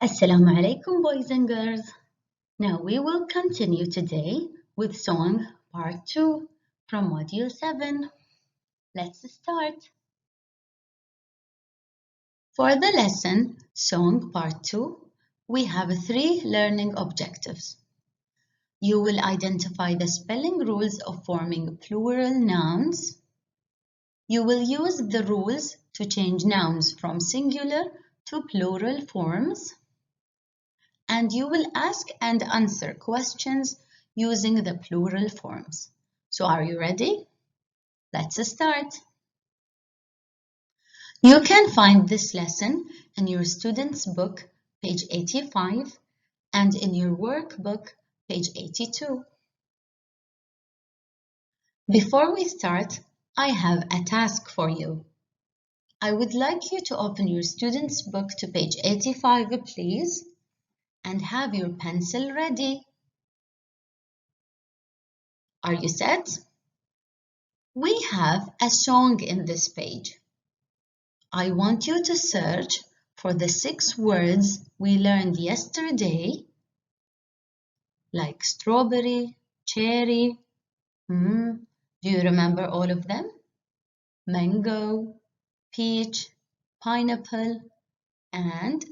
Assalamu alaikum, boys and girls. Now we will continue today with song part 2 from Module 7. Let's start. For the lesson Song Part 2, we have 3 learning objectives. You will identify the spelling rules of forming plural nouns. You will use the rules to change nouns from singular to plural forms. And you will ask and answer questions using the plural forms. So are you ready? Let's start. You can find this lesson in your student's book, page 85, and in your workbook, page 82. Before we start, I have a task for you. I would like you to open your student's book to page 85, please, and have your pencil ready. Are you set? We have a song in this page. I want you to search for the 6 words we learned yesterday, like strawberry, cherry. Do you remember all of them? Mango, peach, pineapple, and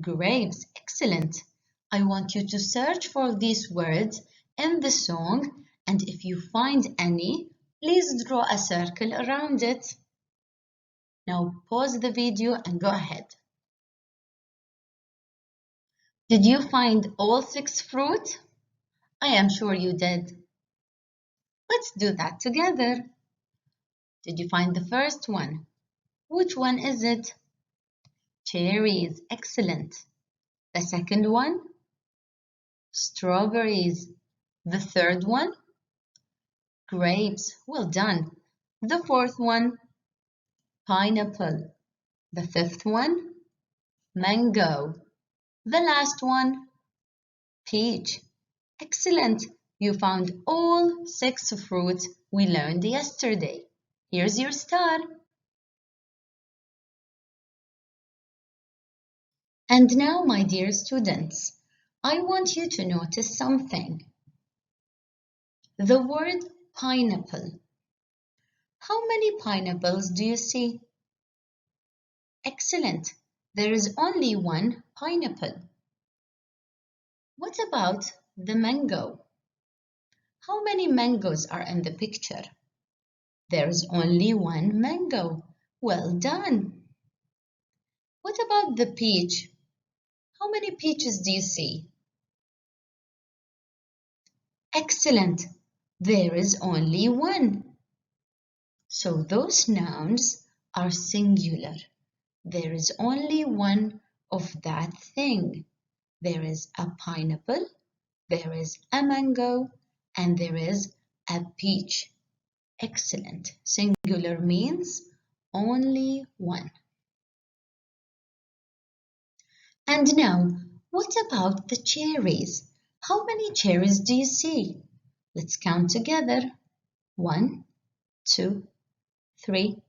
grapes. Excellent. I want you to search for these words in the song, and if you find any, please draw a circle around it. Now pause the video and go ahead. Did you find all 6 fruit? I am sure you did. Let's do that together. Did you find the first one? Which one is it? Cherries. Excellent. The second one? Strawberries. The third one? Grapes. Well done. The fourth one? Pineapple. The fifth one? Mango. The last one? Peach. Excellent. You found all 6 fruits we learned yesterday. Here's your star. And now, my dear students, I want you to notice something. The word pineapple. How many pineapples do you see? Excellent. There is only one pineapple. What about the mango? How many mangoes are in the picture? There is only one mango. Well done. What about the peach? How many peaches do you see? Excellent. There is only one. So those nouns are singular. There is only one of that thing. There is a pineapple, there is a mango, and there is a peach. Excellent. Singular means only one. And now, what about the cherries? How many cherries do you see? Let's count together. 1, 2, 3.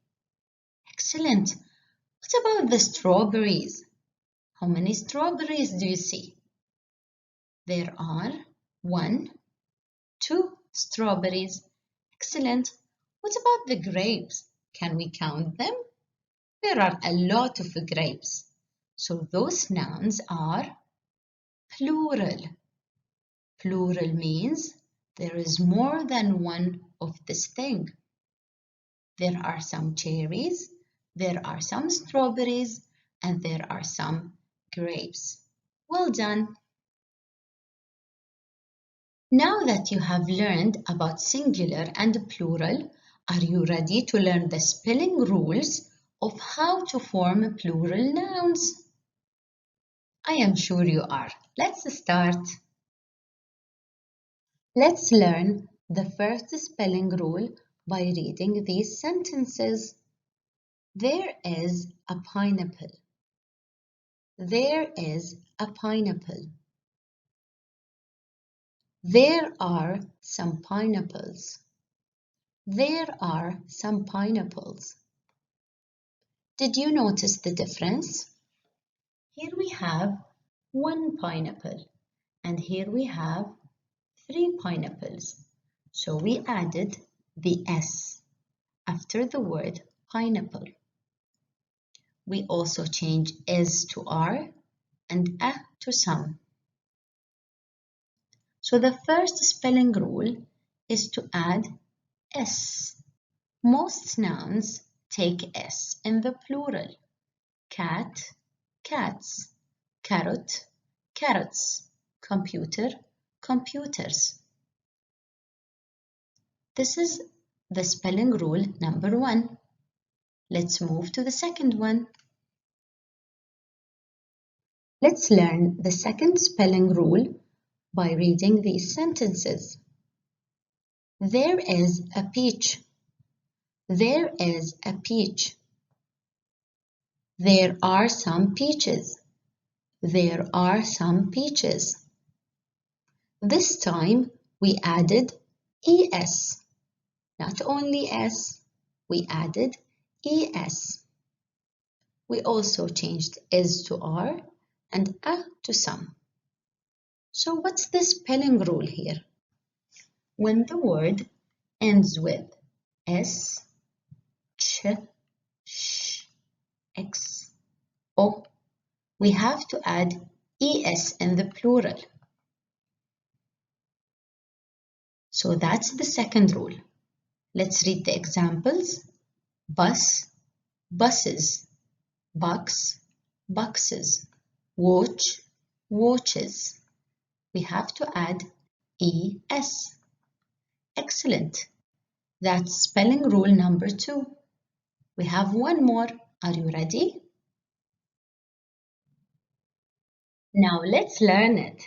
Excellent. What about the strawberries? How many strawberries do you see? There are 1, 2 strawberries. Excellent. What about the grapes? Can we count them? There are a lot of grapes. So those nouns are plural. Plural means there is more than one of this thing. There are some cherries, there are some strawberries, and there are some grapes. Well done. Now that you have learned about singular and plural, are you ready to learn the spelling rules of how to form plural nouns? I am sure you are. Let's start. Let's learn the first spelling rule by reading these sentences. There is a pineapple. There is a pineapple. There are some pineapples. There are some pineapples. Did you notice the difference? Here we have one pineapple. And here we have 3 pineapples. So we added the S after the word pineapple. We also changed is to are and a to some. So the first spelling rule is to add S. Most nouns take S in the plural. Cat, cats. Carrot, carrots. Computer, computers. This is the spelling rule number 1. Let's move to the second one. Let's learn the second spelling rule by reading these sentences. There is a peach. There is a peach. There are some peaches. There are some peaches. This time we added es. Not only s, we added es. We also changed is to are and a to some. So what's the spelling rule here? When the word ends with s, ch, sh, x, o, we have to add es in the plural. So that's the second rule. Let's read the examples. Bus, buses. Box, boxes. Watch, watches. We have to add es. Excellent. That's spelling rule number 2. We have one more. Are you ready? Now let's learn it.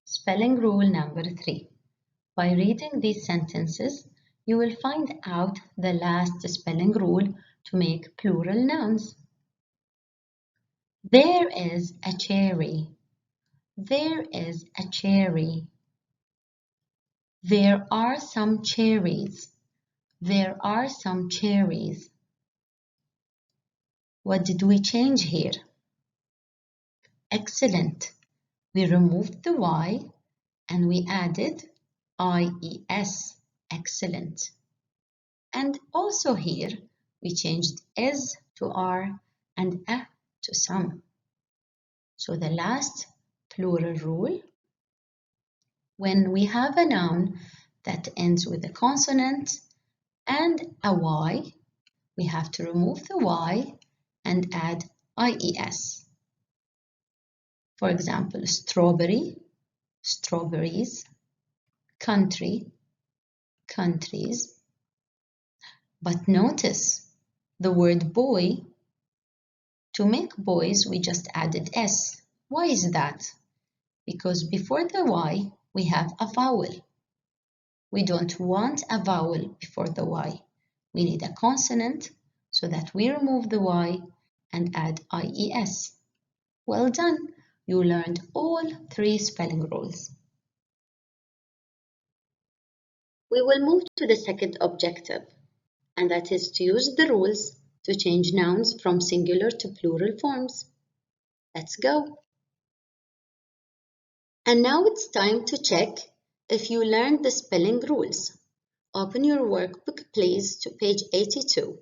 Spelling rule number 3. By reading these sentences, you will find out the last spelling rule to make plural nouns. There is a cherry. There is a cherry. There are some cherries. There are some cherries. What did we change here? Excellent. We removed the Y and we added IES. Excellent. And also here, we changed is to are and a to some. So the last plural rule, when we have a noun that ends with a consonant and a Y, we have to remove the Y and add IES. For example, strawberry, strawberries, country, countries. But notice the word boy, to make boys, we just added S. Why is that? Because before the Y, we have a vowel. We don't want a vowel before the Y. We need a consonant so that we remove the Y and add IES. Well done! You learned all 3 spelling rules. We will move to the second objective, and that is to use the rules to change nouns from singular to plural forms. Let's go! And now it's time to check if you learned the spelling rules. Open your workbook, please, to page 82.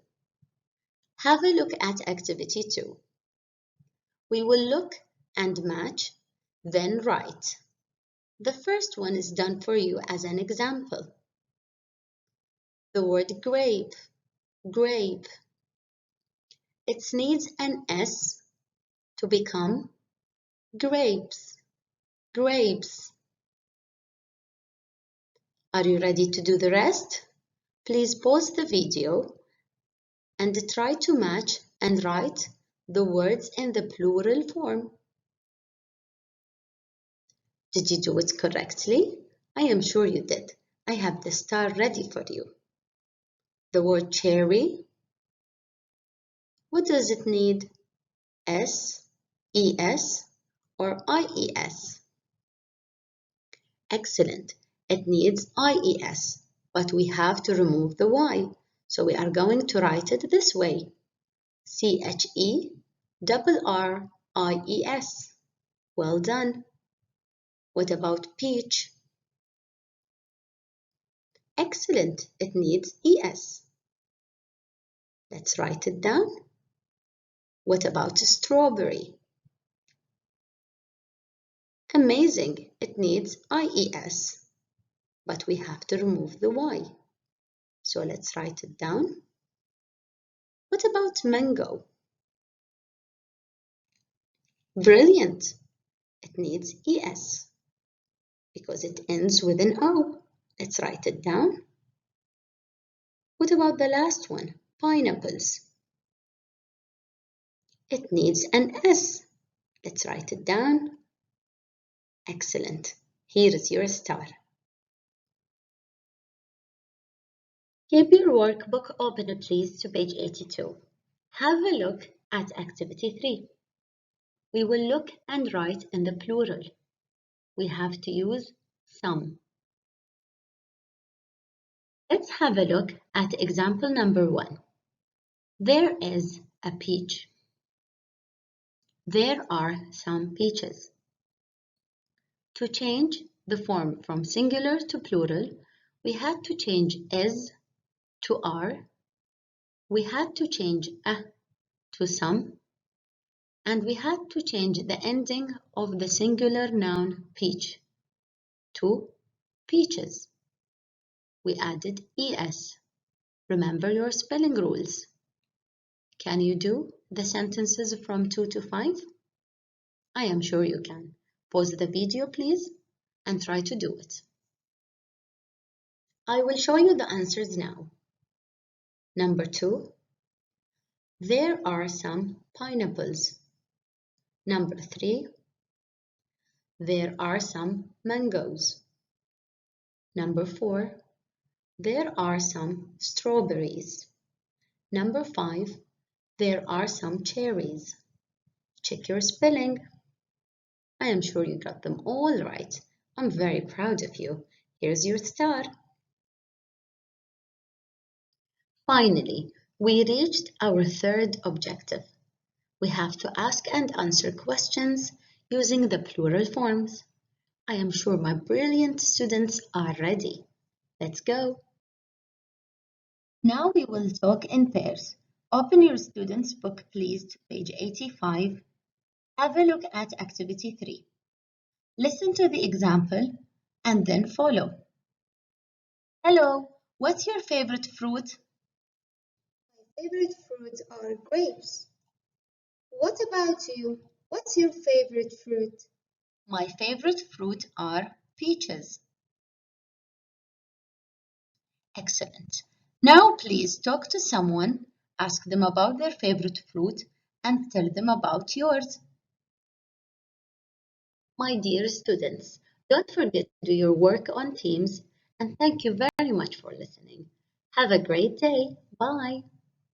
Have a look at activity 2. We will look and match, then write. The first one is done for you as an example. The word grape, grape. It needs an S to become grapes, grapes. Are you ready to do the rest? Please pause the video and try to match and write the words in the plural form. Did you do it correctly? I am sure you did. I have the star ready for you. The word cherry, what does it need? S, ES, or IES? Excellent. It needs IES, but we have to remove the Y. So we are going to write it this way. CHERRRIES. Well done. What about peach? Excellent. It needs ES. Let's write it down. What about strawberry? Amazing. It needs IES. But we have to remove the Y. So let's write it down. What about mango? Brilliant. It needs ES because it ends with an O. Let's write it down. What about the last one? Pineapples. It needs an S. Let's write it down. Excellent. Here is your star. Keep your workbook open, please, to page 82. Have a look at activity 3. We will look and write in the plural. We have to use some. Let's have a look at example number 1. There is a peach. There are some peaches. To change the form from singular to plural, we had to change is to are, we had to change a to some, and we had to change the ending of the singular noun peach to peaches. We added es. Remember your spelling rules. Can you do the sentences from 2 to 5? I am sure you can. Pause the video, please, and try to do it. I will show you the answers now. Number 2, there are some pineapples. Number 3, there are some mangoes. Number 4, there are some strawberries. Number 5, there are some cherries. Check your spelling. I am sure you got them all right. I'm very proud of you. Here's your star. Finally, we reached our third objective. We have to ask and answer questions using the plural forms. I am sure my brilliant students are ready. Let's go. Now we will talk in pairs. Open your student's book, please, to page 85. Have a look at activity 3. Listen to the example and then follow. Hello, what's your favorite fruit? My favorite fruits are grapes. What about you? What's your favorite fruit? My favorite fruit are peaches. Excellent. Now please talk to someone, ask them about their favorite fruit, and tell them about yours. My dear students, don't forget to do your work on Teams, and thank you very much for listening. Have a great day. Bye.